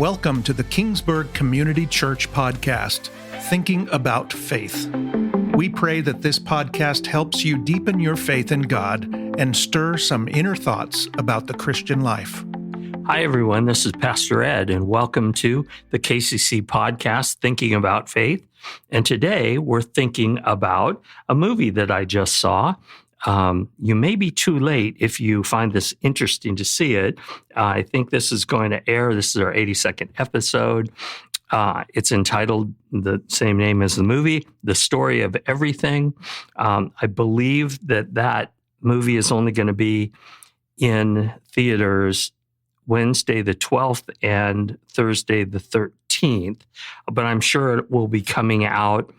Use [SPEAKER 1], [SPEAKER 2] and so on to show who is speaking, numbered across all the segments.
[SPEAKER 1] Welcome to the Kingsburg Community Church podcast, Thinking About Faith. We pray that this podcast helps you deepen your faith in God and stir some inner thoughts about the Christian life.
[SPEAKER 2] Hi, everyone. This is Pastor Ed, and welcome to the KCC podcast, Thinking About Faith. And today we're thinking about a movie that I just saw. You may be too late if you find this interesting to see it. I think this is going to air. This is our 82nd episode. It's entitled the same name as the movie, The Story of Everything. I believe that movie is only going to be in theaters Wednesday the 12th and Thursday the 13th, but I'm sure it will be coming out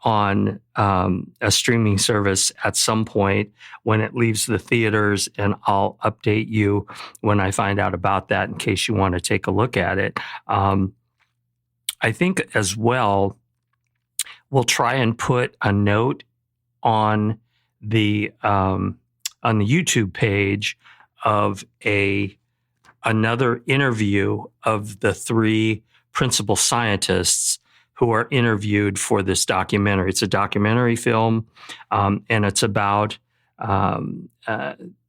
[SPEAKER 2] on a streaming service at some point when it leaves the theaters, and I'll update you when I find out about that in case you want to take a look at it. I think as well, we'll try and put a note on the YouTube page of another interview of the three principal scientists who are interviewed for this documentary. It's a documentary film, and it's about,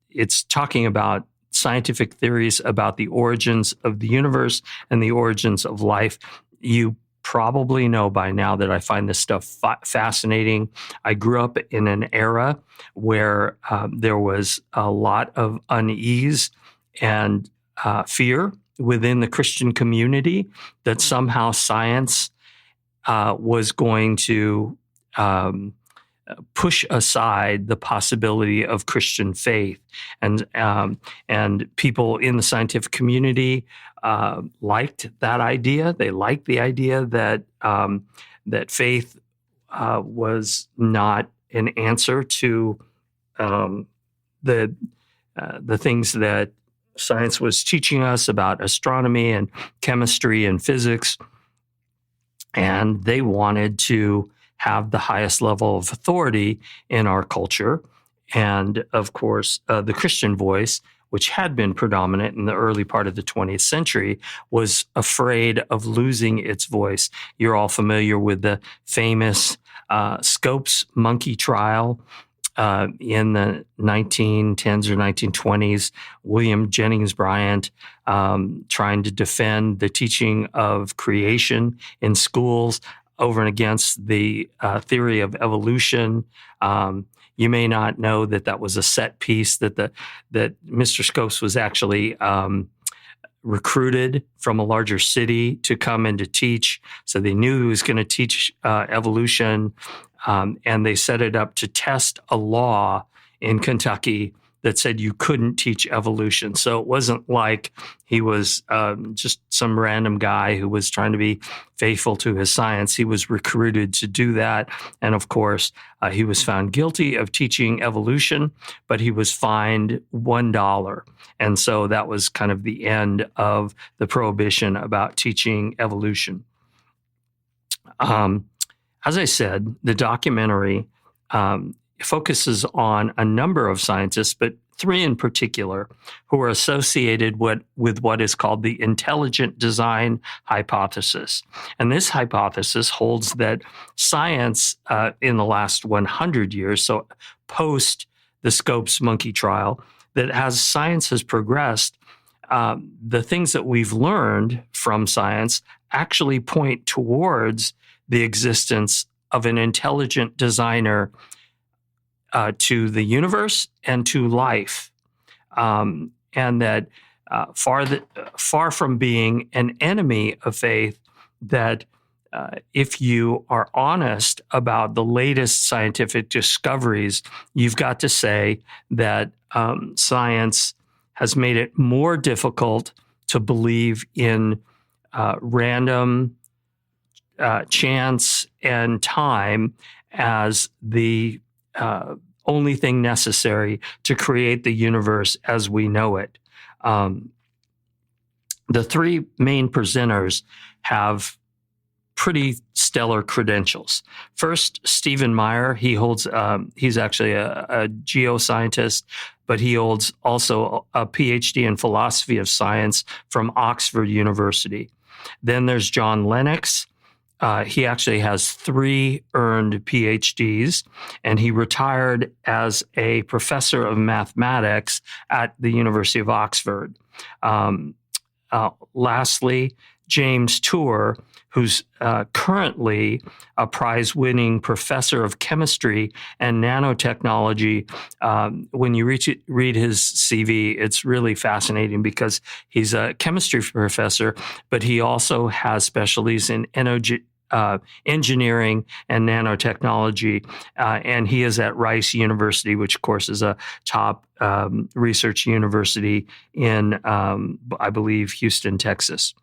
[SPEAKER 2] it's talking about scientific theories about the origins of the universe and the origins of life. You probably know by now that I find this stuff fascinating. I grew up in an era where there was a lot of unease and fear within the Christian community that somehow science was going to push aside the possibility of Christian faith, and people in the scientific community liked that idea. They liked the idea that that faith was not an answer to the things that science was teaching us about astronomy and chemistry and physics. And they wanted to have the highest level of authority in our culture. And of course, the Christian voice, which had been predominant in the early part of the 20th century, was afraid of losing its voice. You're all familiar with the famous Scopes monkey trial in the 1910s or 1920s, William Jennings Bryant trying to defend the teaching of creation in schools over and against the theory of evolution. You may not know that was a set piece, that Mr. Scopes was actually recruited from a larger city to come and to teach. So they knew he was going to teach evolution. And they set it up to test a law in Kentucky that said you couldn't teach evolution. So it wasn't like he was just some random guy who was trying to be faithful to his science. He was recruited to do that. And of course, he was found guilty of teaching evolution, but he was fined $1. And so that was kind of the end of the prohibition about teaching evolution. As I said, the documentary focuses on a number of scientists, but three in particular, who are associated with what is called the intelligent design hypothesis. And this hypothesis holds that science in the last 100 years, so post the Scopes monkey trial, that as science has progressed, the things that we've learned from science actually point towards the existence of an intelligent designer to the universe and to life, and that far from being an enemy of faith, that if you are honest about the latest scientific discoveries, you've got to say that science has made it more difficult to believe in random chance and time as the only thing necessary to create the universe as we know it. The three main presenters have pretty stellar credentials. First, Stephen Meyer. He holds, he's actually a geoscientist, but he holds also a PhD in philosophy of science from Oxford University. Then there's John Lennox. He actually has 3 earned PhDs, and he retired as a professor of mathematics at the University of Oxford. Lastly, James Tour, who's currently a prize-winning professor of chemistry and nanotechnology. When you read his CV, it's really fascinating because he's a chemistry professor, but he also has specialties in engineering and nanotechnology, and he is at Rice University, which of course is a top research university in, I believe, Houston, Texas.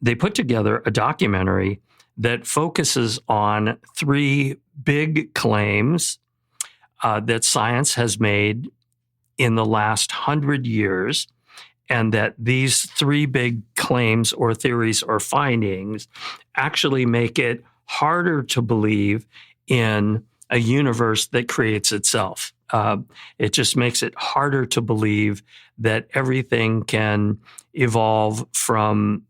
[SPEAKER 2] They put together a documentary that focuses on 3 big claims that science has made in the last 100 years, and that these 3 big claims or theories or findings actually make it harder to believe in a universe that creates itself. It just makes it harder to believe that everything can evolve from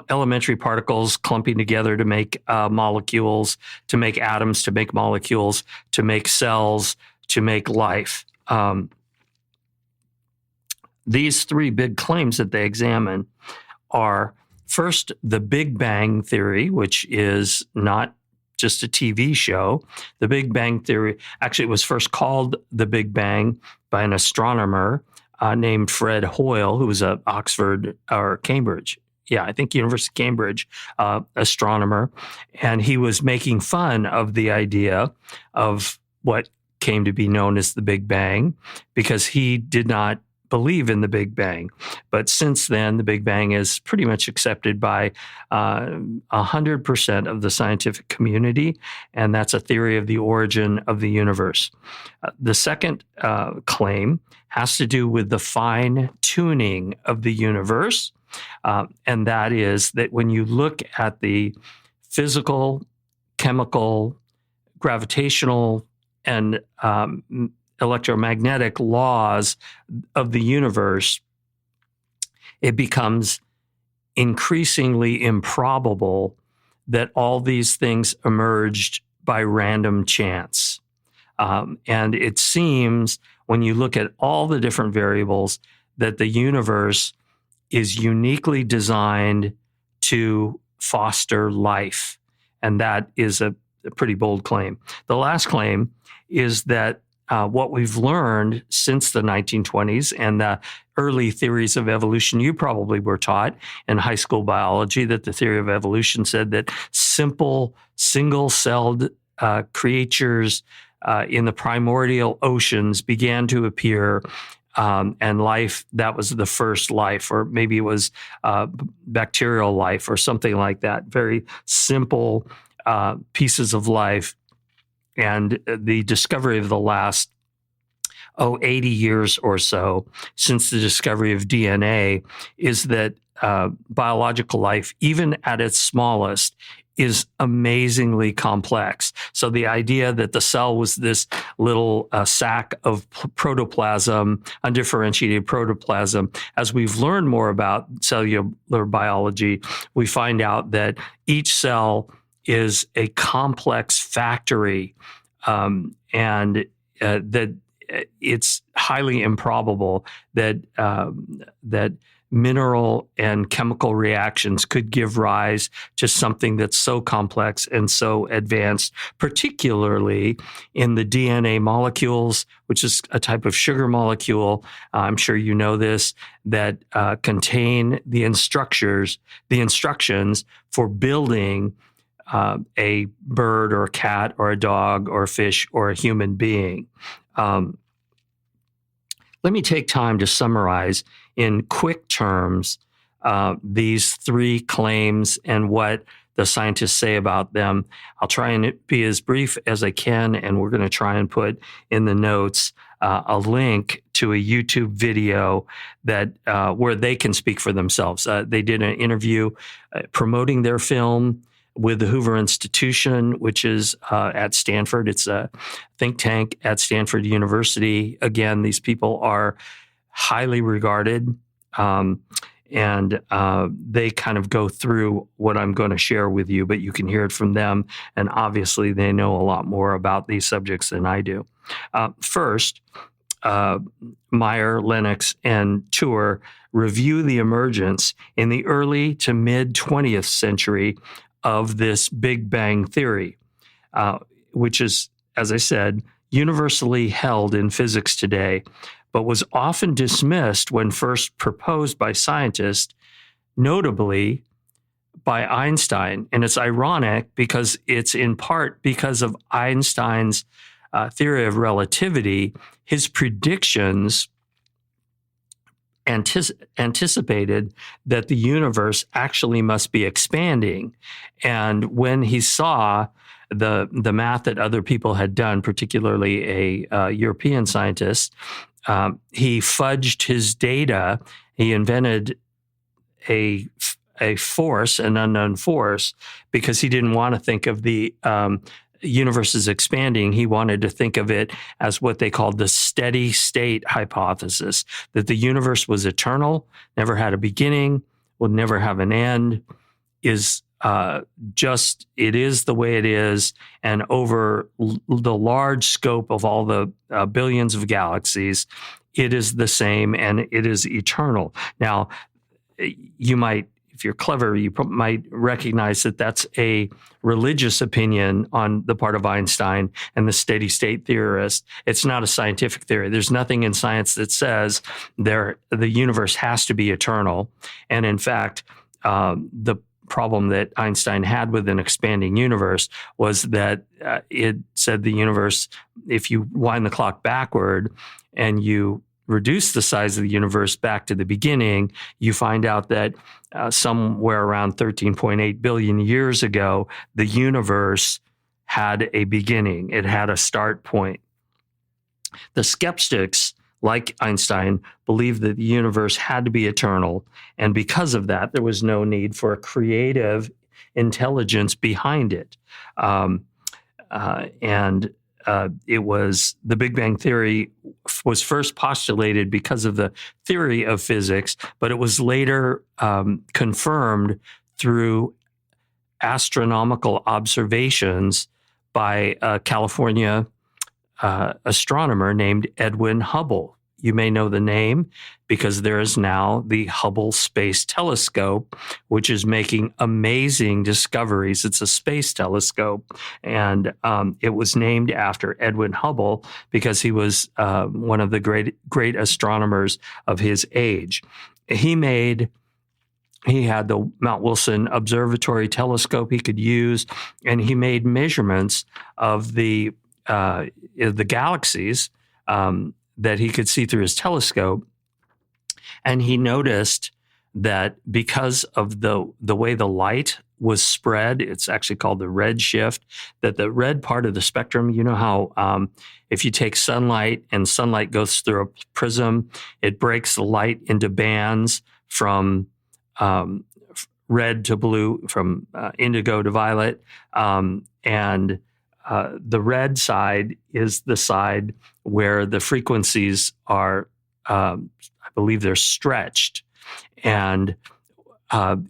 [SPEAKER 2] elementary particles clumping together to make molecules, to make atoms, to make molecules, to make cells, to make life. These 3 big claims that they examine are, first, the Big Bang Theory, which is not just a TV show. The Big Bang Theory, actually, it was first called the Big Bang by an astronomer named Fred Hoyle, who was at Oxford or Cambridge. Yeah, I think University of Cambridge astronomer. And he was making fun of the idea of what came to be known as the Big Bang because he did not believe in the Big Bang. But since then, the Big Bang is pretty much accepted by 100% of the scientific community, and that's a theory of the origin of the universe. The second claim has to do with the fine-tuning of the universe, and that is that when you look at the physical, chemical, gravitational, and electromagnetic laws of the universe, it becomes increasingly improbable that all these things emerged by random chance. And it seems, when you look at all the different variables, that the universe is uniquely designed to foster life. And that is a pretty bold claim. The last claim is that what we've learned since the 1920s and the early theories of evolution, you probably were taught in high school biology that the theory of evolution said that simple, single-celled creatures in the primordial oceans began to appear, and life, that was the first life, or maybe it was bacterial life or something like that, very simple pieces of life. And the discovery of the last, 80 years or so since the discovery of DNA is that biological life, even at its smallest, is amazingly complex. So the idea that the cell was this little sack of protoplasm, undifferentiated protoplasm, as we've learned more about cellular biology, we find out that each cell is a complex factory, and that it's highly improbable that that mineral and chemical reactions could give rise to something that's so complex and so advanced, particularly in the DNA molecules, which is a type of sugar molecule. I'm sure you know this, that contain the instructions for building a bird or a cat or a dog or a fish or a human being. Let me take time to summarize in quick terms these 3 claims and what the scientists say about them. I'll try and be as brief as I can, and we're going to try and put in the notes a link to a YouTube video that where they can speak for themselves. They did an interview promoting their film with the Hoover Institution, which is at Stanford. It's a think tank at Stanford University. Again, these people are highly regarded. And they kind of go through what I'm going to share with you, but you can hear it from them. And obviously, they know a lot more about these subjects than I do. First, Meyer, Lennox, and Tuer review the emergence in the early to mid 20th century of this Big Bang theory, which is, as I said, universally held in physics today, but was often dismissed when first proposed by scientists, notably by Einstein. And it's ironic because it's in part because of Einstein's theory of relativity. His predictions anticipated that the universe actually must be expanding. And when he saw the math that other people had done, particularly a European scientist, he fudged his data. He invented a force, an unknown force, because he didn't want to think of the universe as expanding. He wanted to think of it as what they called the steady state hypothesis, that the universe was eternal, never had a beginning, would never have an end, is it is the way it is, and over the large scope of all the billions of galaxies, it is the same and it is eternal. Now, you might, if you're clever, you might recognize that that's a religious opinion on the part of Einstein and the steady state theorist. It's not a scientific theory. There's nothing in science that says the universe has to be eternal. And in fact, the problem that Einstein had with an expanding universe was that it said the universe, if you wind the clock backward and you reduce the size of the universe back to the beginning, you find out that somewhere around 13.8 billion years ago, the universe had a beginning. It had a start point. The skeptics, like Einstein, believed that the universe had to be eternal. And because of that, there was no need for a creative intelligence behind it. It was the Big Bang Theory was first postulated because of the theory of physics, but it was later confirmed through astronomical observations by a California astronomer named Edwin Hubble. You may know the name because there is now the Hubble Space Telescope, which is making amazing discoveries. It's a space telescope, and it was named after Edwin Hubble because he was one of the great astronomers of his age. He had the Mount Wilson Observatory telescope he could use, and he made measurements of the galaxies that he could see through his telescope. And he noticed that because of the way the light was spread, it's actually called the red shift, that the red part of the spectrum, you know how if you take sunlight and sunlight goes through a prism, it breaks the light into bands from red to blue, from indigo to violet. The red side is the side where the frequencies are, I believe they're stretched. And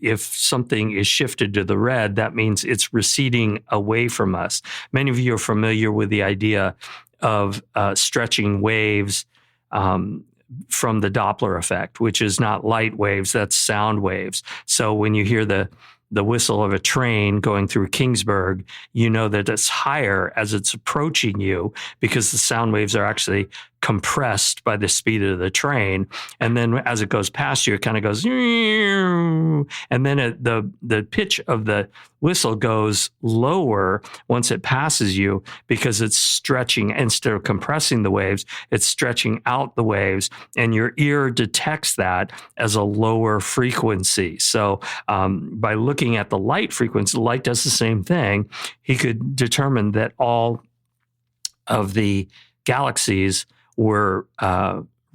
[SPEAKER 2] if something is shifted to the red, that means it's receding away from us. Many of you are familiar with the idea of stretching waves from the Doppler effect, which is not light waves, that's sound waves. So when you hear the whistle of a train going through Kingsburg, you know that it's higher as it's approaching you because the sound waves are actually compressed by the speed of the train. And then as it goes past you, it kind of goes, and then the pitch of the whistle goes lower once it passes you because it's stretching. Instead of compressing the waves, it's stretching out the waves, and your ear detects that as a lower frequency. So by looking at the light frequency, light does the same thing. He could determine that all of the galaxies were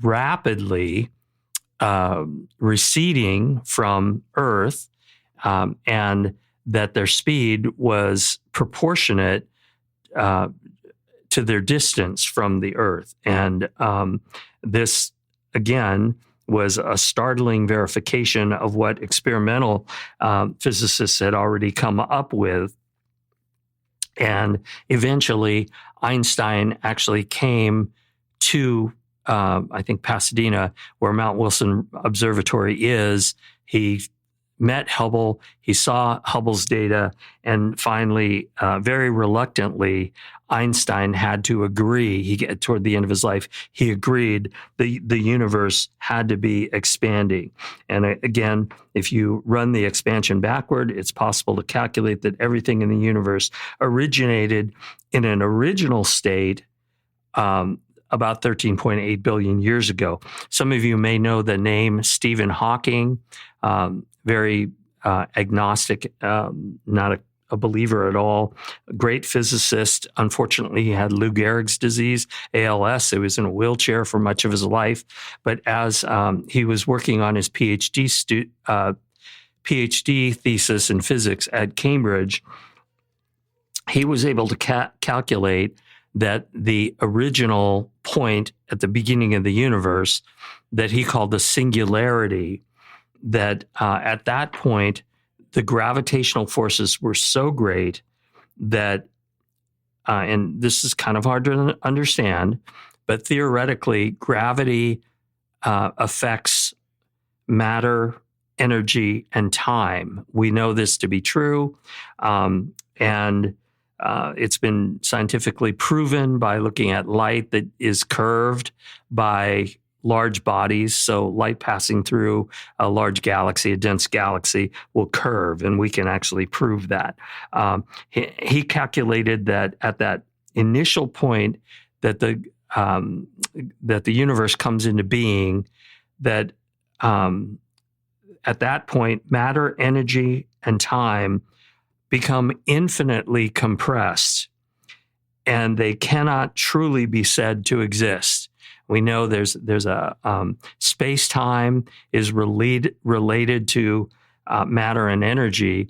[SPEAKER 2] rapidly receding from Earth, and that their speed was proportionate to their distance from the Earth. And this again, was a startling verification of what experimental physicists had already come up with. And eventually, Einstein actually came to, I think, Pasadena, where Mount Wilson Observatory is. He met Hubble, he saw Hubble's data, and finally, very reluctantly, Einstein had to agree. Toward the end of his life, he agreed the universe had to be expanding. And again, if you run the expansion backward, it's possible to calculate that everything in the universe originated in an original state about 13.8 billion years ago. Some of you may know the name Stephen Hawking, very agnostic, not a believer at all. A great physicist. Unfortunately, he had Lou Gehrig's disease, ALS. He was in a wheelchair for much of his life. But as he was working on his PhD thesis in physics at Cambridge, he was able to calculate that the original point at the beginning of the universe that he called the singularity, that at that point, the gravitational forces were so great that, and this is kind of hard to understand, but theoretically, gravity affects matter, energy, and time. We know this to be true, and it's been scientifically proven by looking at light that is curved by large bodies. So light passing through a large galaxy, a dense galaxy, will curve, and we can actually prove that. He calculated that at that initial point that the universe comes into being, that at that point, matter, energy, and time become infinitely compressed, and they cannot truly be said to exist. We know there's a space-time is related to matter and energy,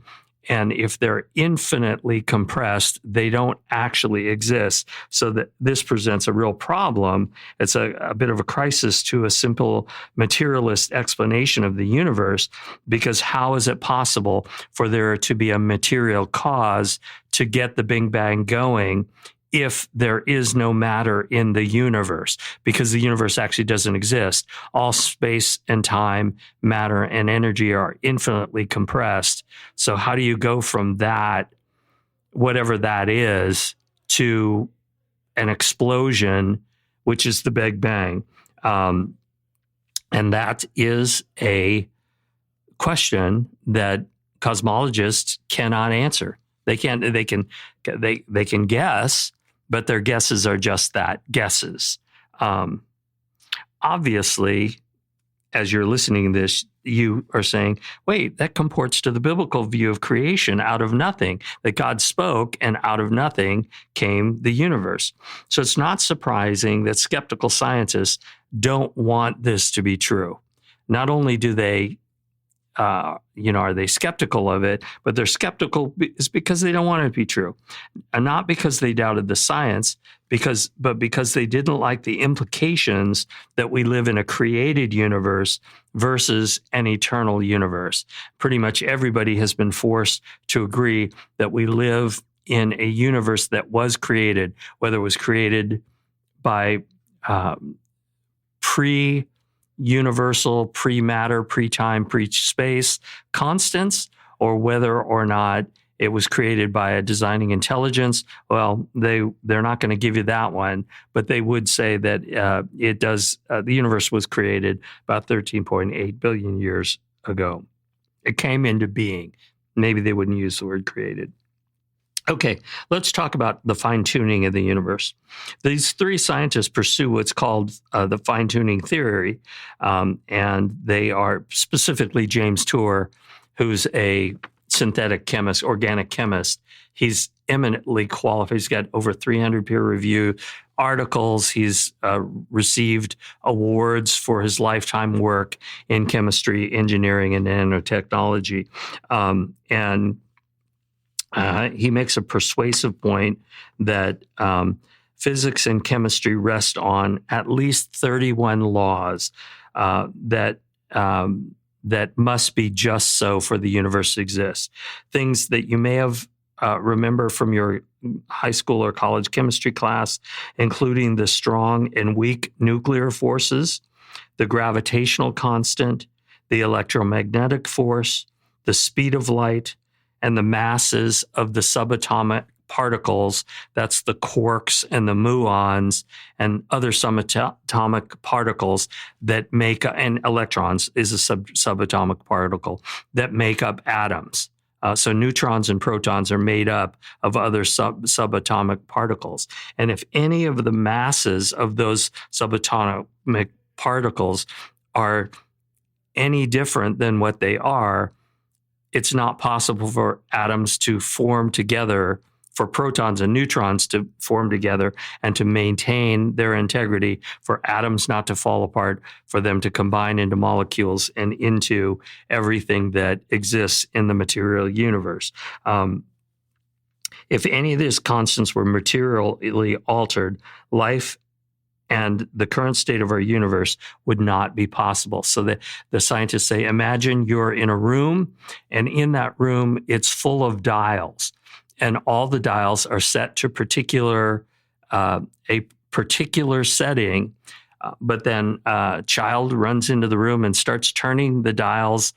[SPEAKER 2] and if they're infinitely compressed, they don't actually exist. So that this presents a real problem. It's a bit of a crisis to a simple materialist explanation of the universe, because how is it possible for there to be a material cause to get the Big Bang going if there is no matter in the universe? Because the universe actually doesn't exist. All space and time, matter and energy are infinitely compressed. So how do you go from that, whatever that is, to an explosion, which is the Big Bang? And that is a question that cosmologists cannot answer. They can guess, but their guesses are just that, guesses. Obviously, as you're listening to this, you are saying, wait, that comports to the biblical view of creation out of nothing, that God spoke and out of nothing came the universe. So it's not surprising that skeptical scientists don't want this to be true. Not only do they are they skeptical of it, but they're skeptical is because they don't want it to be true. And not because they doubted the science, but because they didn't like the implications that we live in a created universe versus an eternal universe. Pretty much everybody has been forced to agree that we live in a universe that was created, whether it was created by pre-universal, pre-matter, pre-time, pre-space constants, or whether or not it was created by a designing intelligence. Well, they're not going to give you that one, but they would say that it does. The universe was created about 13.8 billion years ago. It came into being. Maybe they wouldn't use the word created. Okay, let's talk about the fine-tuning of the universe. These three scientists pursue what's called the fine-tuning theory, and they are specifically James Tour, who's a synthetic chemist, organic chemist. He's eminently qualified. He's got over 300 peer-reviewed articles. He's received awards for his lifetime work in chemistry, engineering, and nanotechnology. He makes a persuasive point that physics and chemistry rest on at least 31 laws that must be just so for the universe to exist. Things that you may have remember from your high school or college chemistry class, including the strong and weak nuclear forces, the gravitational constant, the electromagnetic force, the speed of light, and the masses of the subatomic particles. That's the quarks and the muons and other subatomic particles that make, and electrons is a subatomic particle that make up atoms. So neutrons and protons are made up of other subatomic particles. And if any of the masses of those subatomic particles are any different than what they are, it's not possible for atoms to form together, for protons and neutrons to form together and to maintain their integrity, for atoms not to fall apart, for them to combine into molecules and into everything that exists in the material universe. If any of these constants were materially altered, life and the current state of our universe would not be possible. So the scientists say, imagine you're in a room, and in that room, it's full of dials. And all the dials are set to a particular setting, but then a child runs into the room and starts turning the dials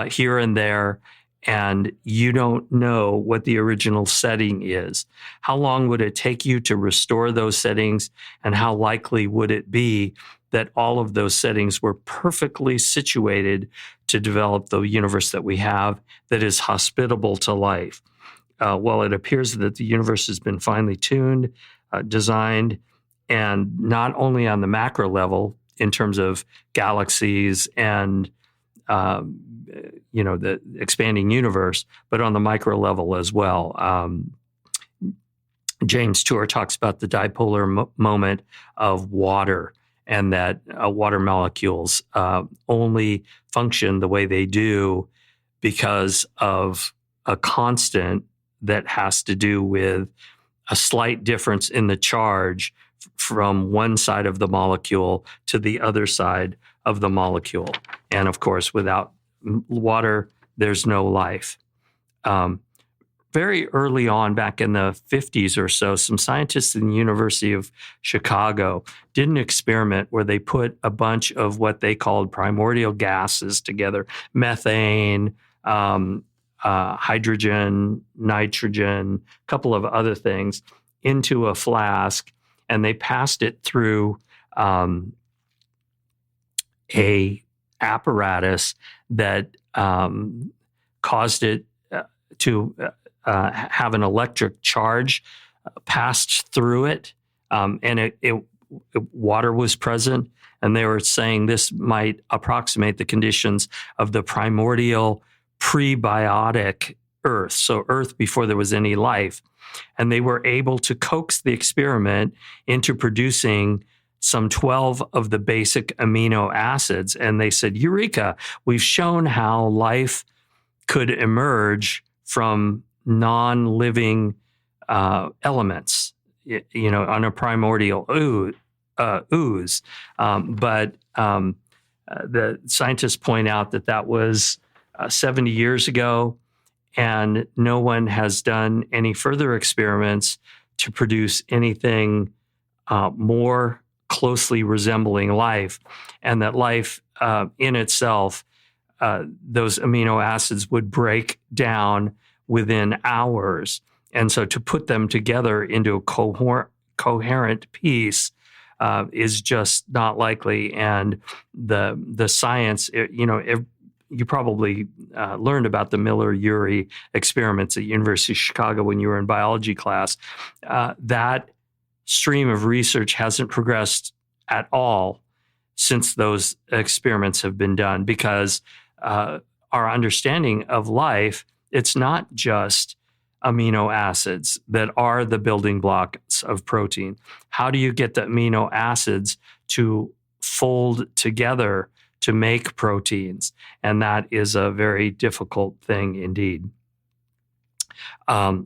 [SPEAKER 2] here and there, and you don't know what the original setting is. How long would it take you to restore those settings, and how likely would it be that all of those settings were perfectly situated to develop the universe that we have that is hospitable to life? Well, it appears that the universe has been finely tuned, designed, and not only on the macro level in terms of galaxies and the expanding universe, but on the micro level as well. James Tour talks about the dipolar moment of water, and that water molecules only function the way they do because of a constant that has to do with a slight difference in the charge from one side of the molecule to the other side of the molecule. And of course, without water, there's no life. Very early on, back in the 50s or so, some scientists in the University of Chicago did an experiment where they put a bunch of what they called primordial gases together, methane, hydrogen, nitrogen, a couple of other things, into a flask, and they passed it through a apparatus that caused it to have an electric charge passed through it, and water was present, and they were saying this might approximate the conditions of the primordial prebiotic Earth, so Earth before there was any life. And they were able to coax the experiment into producing some 12 of the basic amino acids. And they said, Eureka, we've shown how life could emerge from non-living elements, on a primordial ooze. But the scientists point out that was 70 years ago, and no one has done any further experiments to produce anything more closely resembling life, and that life in itself, those amino acids would break down within hours. And so to put them together into a coherent piece is just not likely. And the science, you probably learned about the Miller-Urey experiments at University of Chicago when you were in biology class. That stream of research hasn't progressed at all since those experiments have been done, because our understanding of life, it's not just amino acids that are the building blocks of protein. How do you get the amino acids to fold together to make proteins? And that is a very difficult thing indeed.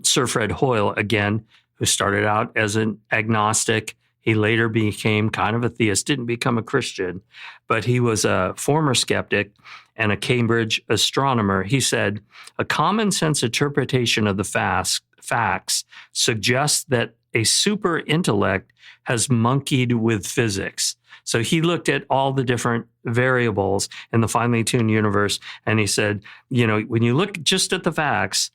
[SPEAKER 2] Sir Fred Hoyle, again, who started out as an agnostic. He later became kind of a theist, didn't become a Christian, but he was a former skeptic and a Cambridge astronomer. He said, a common sense interpretation of the facts suggests that a super intellect has monkeyed with physics. So he looked at all the different variables in the finely tuned universe, and he said, when you look just at the facts,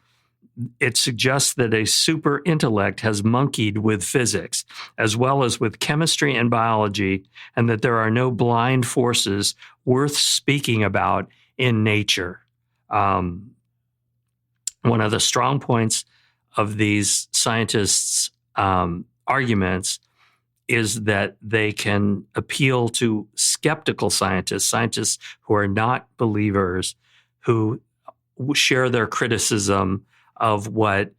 [SPEAKER 2] it suggests that a super intellect has monkeyed with physics, as well as with chemistry and biology, and that there are no blind forces worth speaking about in nature. One of the strong points of these scientists' arguments is that they can appeal to skeptical scientists who are not believers, who share their criticism of what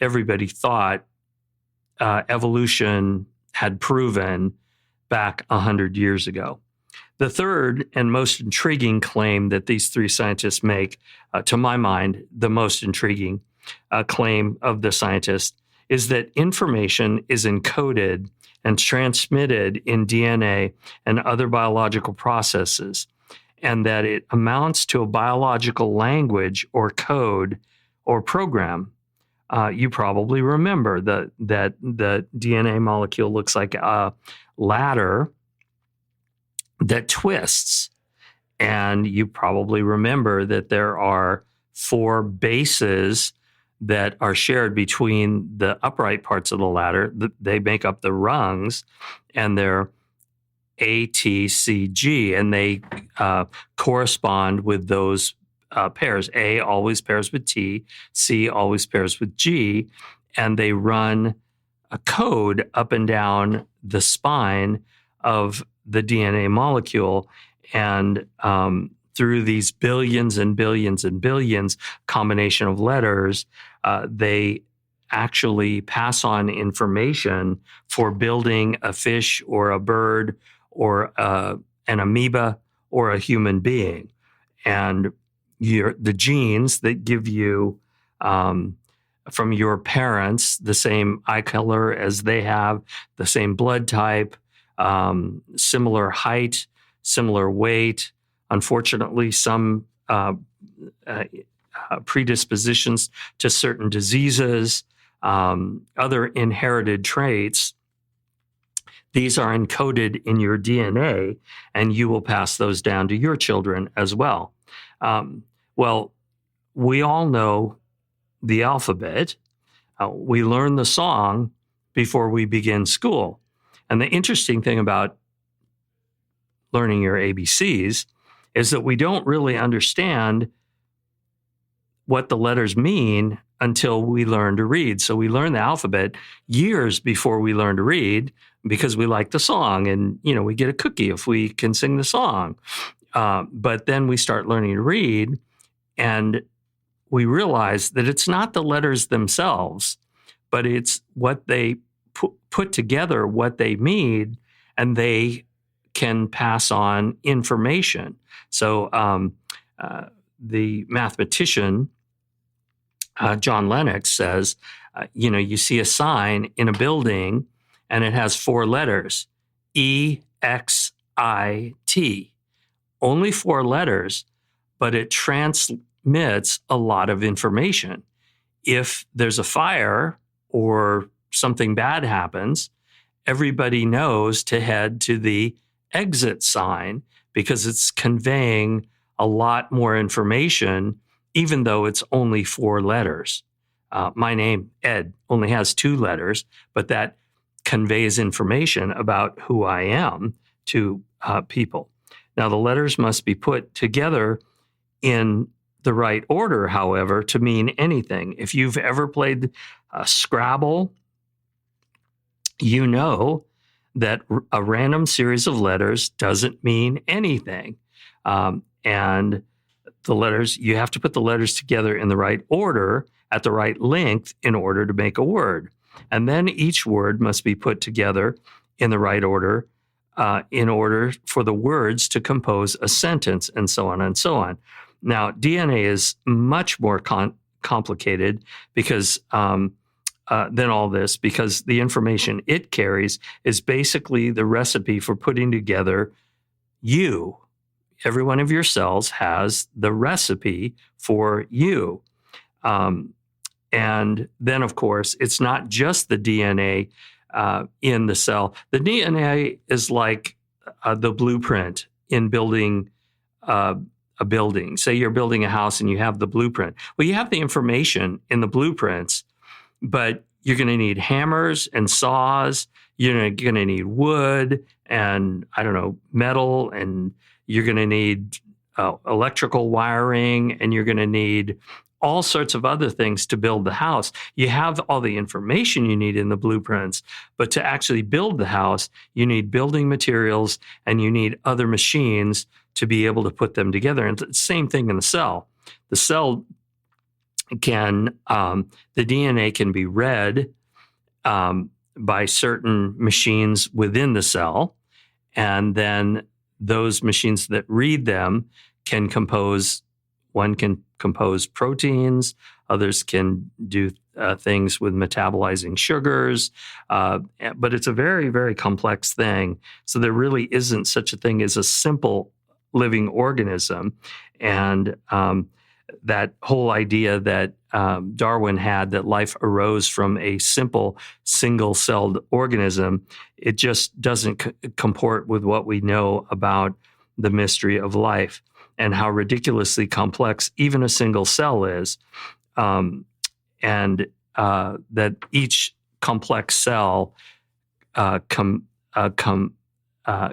[SPEAKER 2] everybody thought evolution had proven back 100 years ago. The third and most intriguing claim that these three scientists make, to my mind, the most intriguing claim of the scientists, is that information is encoded and transmitted in DNA and other biological processes, and that it amounts to a biological language or code or program. You probably remember that the DNA molecule looks like a ladder that twists. And you probably remember that there are 4 bases that are shared between the upright parts of the ladder. They make up the rungs, and they're A, T, C, G, and they correspond with those pairs. A always pairs with T, C always pairs with G, and they run a code up and down the spine of the DNA molecule. And through these billions and billions and billions combination of letters, they actually pass on information for building a fish or a bird or an amoeba or a human being. And the genes that give you from your parents the same eye color as they have, the same blood type, similar height, similar weight. Unfortunately, some predispositions to certain diseases, other inherited traits. These are encoded in your DNA, and you will pass those down to your children as well. Well, we all know the alphabet. We learn the song before we begin school. And the interesting thing about learning your ABCs is that we don't really understand what the letters mean until we learn to read. So we learn the alphabet years before we learn to read because we like the song, and we get a cookie if we can sing the song. But then we start learning to read, and we realize that it's not the letters themselves, but it's what they put together, what they mean, and they can pass on information. So the mathematician, John Lennox, says, you see a sign in a building and it has 4 letters, E-X-I-T. Only 4 letters, but it transmits a lot of information. If there's a fire or something bad happens, everybody knows to head to the exit sign because it's conveying a lot more information, even though it's only 4 letters. My name, Ed, only has 2 letters, but that conveys information about who I am to people. Now, the letters must be put together in the right order, however, to mean anything. If you've ever played Scrabble, you know that a random series of letters doesn't mean anything. And the letters, you have to put the letters together in the right order at the right length in order to make a word. And then each word must be put together in the right order in order for the words to compose a sentence, and so on and so on. Now, DNA is much more complicated because than all this, because the information it carries is basically the recipe for putting together you. Every one of your cells has the recipe for you. And then, of course, it's not just the DNA in the cell. The DNA is like the blueprint in building a building. Say you're building a house and you have the blueprint. Well, you have the information in the blueprints, but you're going to need hammers and saws. You're going to need wood and, metal, and you're going to need electrical wiring, and you're going to need all sorts of other things to build the house. You have all the information you need in the blueprints, but to actually build the house, you need building materials and you need other machines to be able to put them together. And the same thing in the cell. The cell can, the DNA can be read by certain machines within the cell, and then those machines that read them can compose. One can compose proteins. Others can do things with metabolizing sugars. But it's a very, very complex thing. So there really isn't such a thing as a simple living organism. And that whole idea that Darwin had, that life arose from a simple single-celled organism, it just doesn't comport with what we know about the mystery of life and how ridiculously complex even a single cell is, and that each complex cell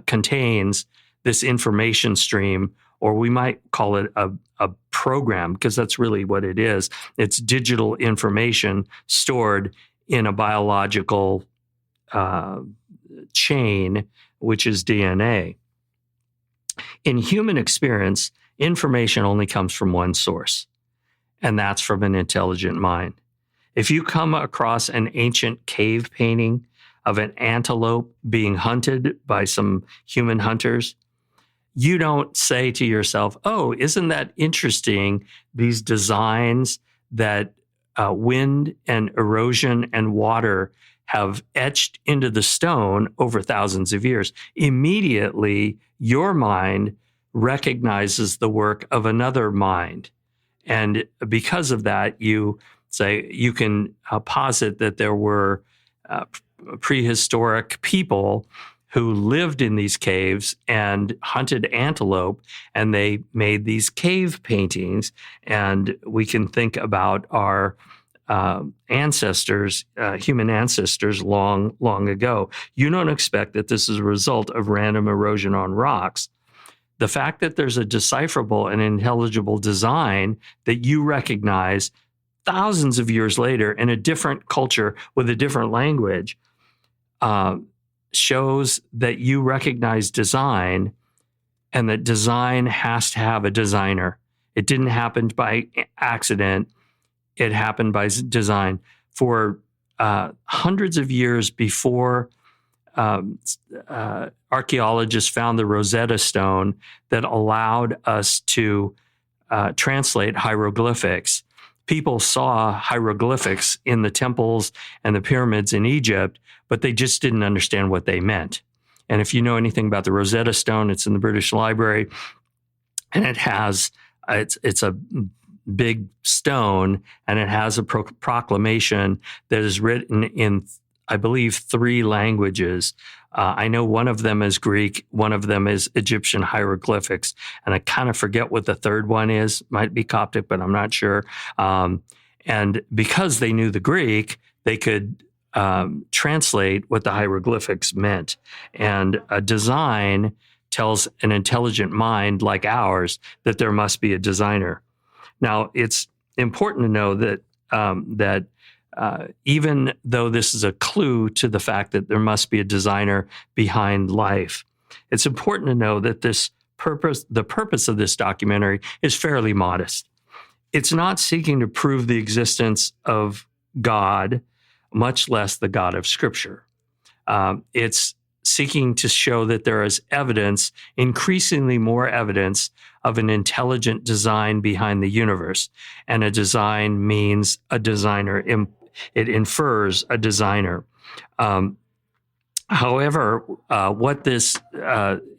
[SPEAKER 2] contains this information stream, or we might call it a program, because that's really what it is. It's digital information stored in a biological chain, which is DNA. In human experience, information only comes from one source, and that's from an intelligent mind. If you come across an ancient cave painting of an antelope being hunted by some human hunters, you don't say to yourself, oh, isn't that interesting, these designs that wind and erosion and water have etched into the stone over thousands of years. Immediately, your mind recognizes the work of another mind. And because of that, you can posit that there were prehistoric people who lived in these caves and hunted antelope, and they made these cave paintings. And we can think about our ancestors, human ancestors long ago. You don't expect that this is a result of random erosion on rocks. The fact that there's a decipherable and intelligible design that you recognize thousands of years later in a different culture with a different language shows that you recognize design, and that design has to have a designer. It didn't happen by accident. It happened by design. For hundreds of years before archaeologists found the Rosetta Stone that allowed us to translate hieroglyphics, people saw hieroglyphics in the temples and the pyramids in Egypt, but they just didn't understand what they meant. And if you know anything about the Rosetta Stone, it's in the British Library, and it has, it's a big stone, and it has a proclamation that is written in, I believe, 3 languages. I know one of them is Greek, one of them is Egyptian hieroglyphics, and I kind of forget what the third one is. Might be Coptic, but I'm not sure. And because they knew the Greek, they could translate what the hieroglyphics meant. And a design tells an intelligent mind like ours that there must be a designer. Now, it's important to know that even though this is a clue to the fact that there must be a designer behind life, it's important to know that the purpose of this documentary is fairly modest. It's not seeking to prove the existence of God, much less the God of Scripture. It's seeking to show that there is evidence, increasingly more evidence, of an intelligent design behind the universe. And a design means a designer It infers a designer. However,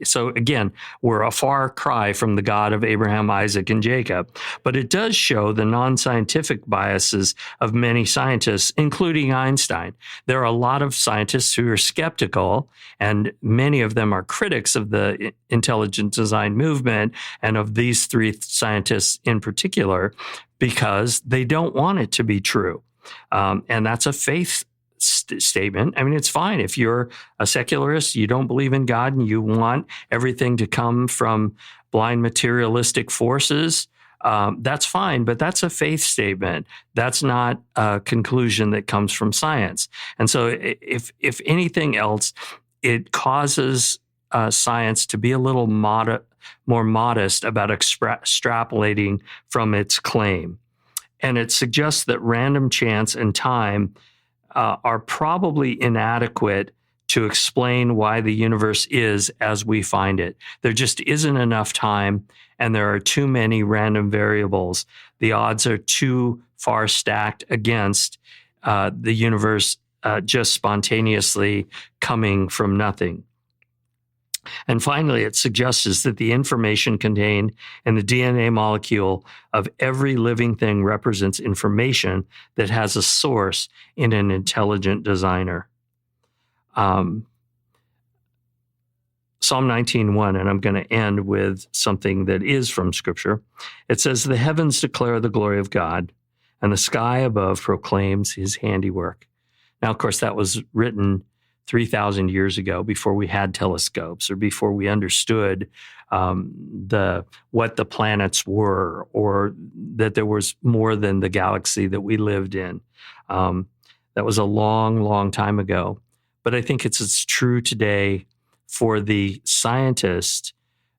[SPEAKER 2] so again, we're a far cry from the God of Abraham, Isaac, and Jacob, but it does show the non-scientific biases of many scientists, including Einstein. There are a lot of scientists who are skeptical, and many of them are critics of the intelligent design movement and of these three scientists in particular, because they don't want it to be true. And that's a faith statement. I mean, it's fine if you're a secularist, you don't believe in God, and you want everything to come from blind materialistic forces. That's fine, but that's a faith statement. That's not a conclusion that comes from science. And so, if anything else, it causes science to be a little more modest about extrapolating from its claim, and it suggests that random chance and time are probably inadequate to explain why the universe is as we find it. There just isn't enough time, and there are too many random variables. The odds are too far stacked against the universe just spontaneously coming from nothing. And finally, it suggests that the information contained in the DNA molecule of every living thing represents information that has a source in an intelligent designer. Psalm 19:1, and I'm going to end with something that is from Scripture. It says, "The heavens declare the glory of God, and the sky above proclaims his handiwork." Now, of course, that was written 3,000 years ago, before we had telescopes or before we understood what the planets were, or that there was more than the galaxy that we lived in. That was a long, long time ago. But I think it's as true today for the scientist,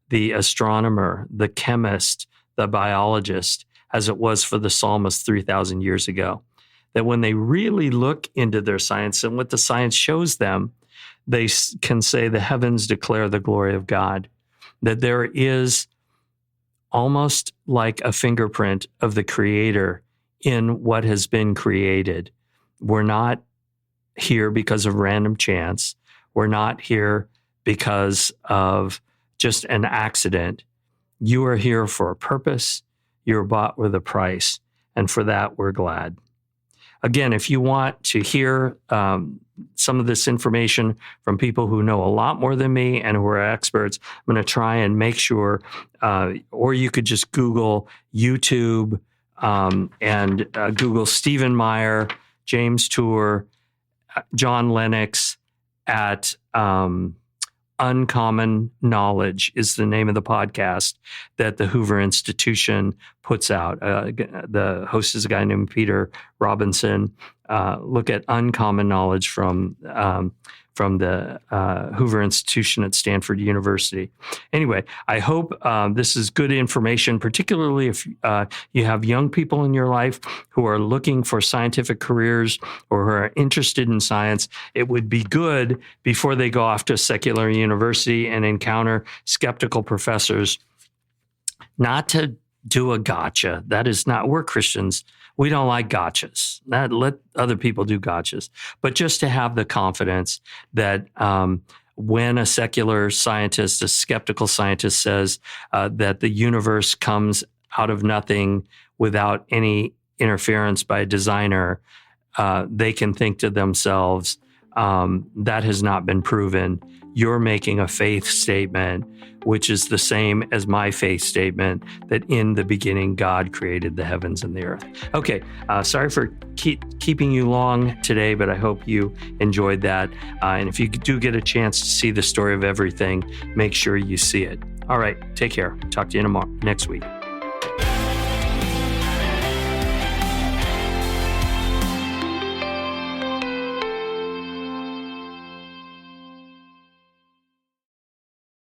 [SPEAKER 2] the astronomer, the chemist, the biologist, as it was for the psalmist 3,000 years ago. That when they really look into their science and what the science shows them, they can say the heavens declare the glory of God. That there is almost like a fingerprint of the Creator in what has been created. We're not here because of random chance. We're not here because of just an accident. You are here for a purpose. You're bought with a price. And for that, we're glad. Again, if you want to hear some of this information from people who know a lot more than me and who are experts, I'm going to try and make sure, or you could just Google YouTube and Google Stephen Meyer, James Tour, John Lennox at Uncommon Knowledge is the name of the podcast that the Hoover Institution puts out. The host is a guy named Peter Robinson. Look at Uncommon Knowledge from the Hoover Institution at Stanford University. Anyway, I hope this is good information, particularly if you have young people in your life who are looking for scientific careers or who are interested in science. It would be good before they go off to a secular university and encounter skeptical professors not to do a gotcha. That is not, we're Christians. We don't like gotchas. Let other people do gotchas. But just to have the confidence that when a secular scientist, a skeptical scientist says that the universe comes out of nothing without any interference by a designer, they can think to themselves, that has not been proven. You're making a faith statement, which is the same as my faith statement that in the beginning, God created the heavens and the earth. Okay, sorry for keeping you long today, but I hope you enjoyed that. And if you do get a chance to see the story of everything, make sure you see it. All right, take care. Talk to you next week.